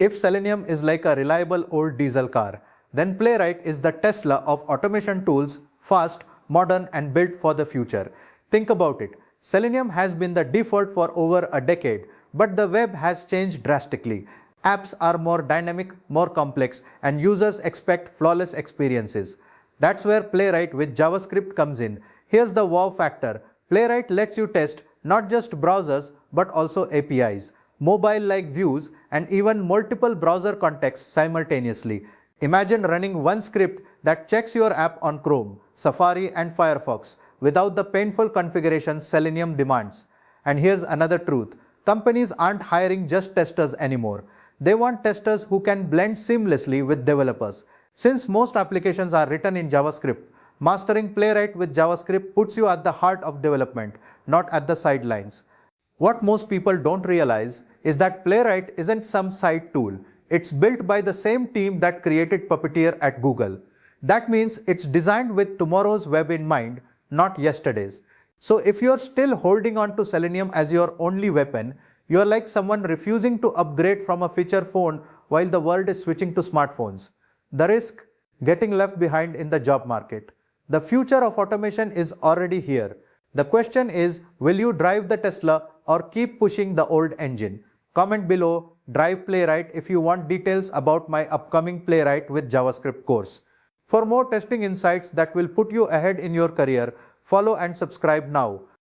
If Selenium is like a reliable old diesel car, then Playwright is the Tesla of automation tools, fast, modern and built for the future. Think about it. Selenium has been the default for over a decade, but the web has changed drastically. Apps are more dynamic, more complex, and users expect flawless experiences. That's where Playwright with JavaScript comes in. Here's the wow factor. Playwright lets you test not just browsers but also APIs, mobile-like views, and even multiple browser contexts simultaneously. Imagine running one script that checks your app on Chrome, Safari, and Firefox without the painful configuration Selenium demands. And here's another truth. Companies aren't hiring just testers anymore. They want testers who can blend seamlessly with developers. Since most applications are written in JavaScript, mastering Playwright with JavaScript puts you at the heart of development, not at the sidelines. What most people don't realize is that Playwright isn't some side tool. It's built by the same team that created Puppeteer at Google. That means it's designed with tomorrow's web in mind, not yesterday's. So if you're still holding on to Selenium as your only weapon, you're like someone refusing to upgrade from a feature phone while the world is switching to smartphones. The risk? Getting left behind in the job market. The future of automation is already here. The question is, will you drive the Tesla or keep pushing the old engine? Comment below, drive Playwright if you want details about my upcoming Playwright with JavaScript course. For more testing insights that will put you ahead in your career, follow and subscribe now.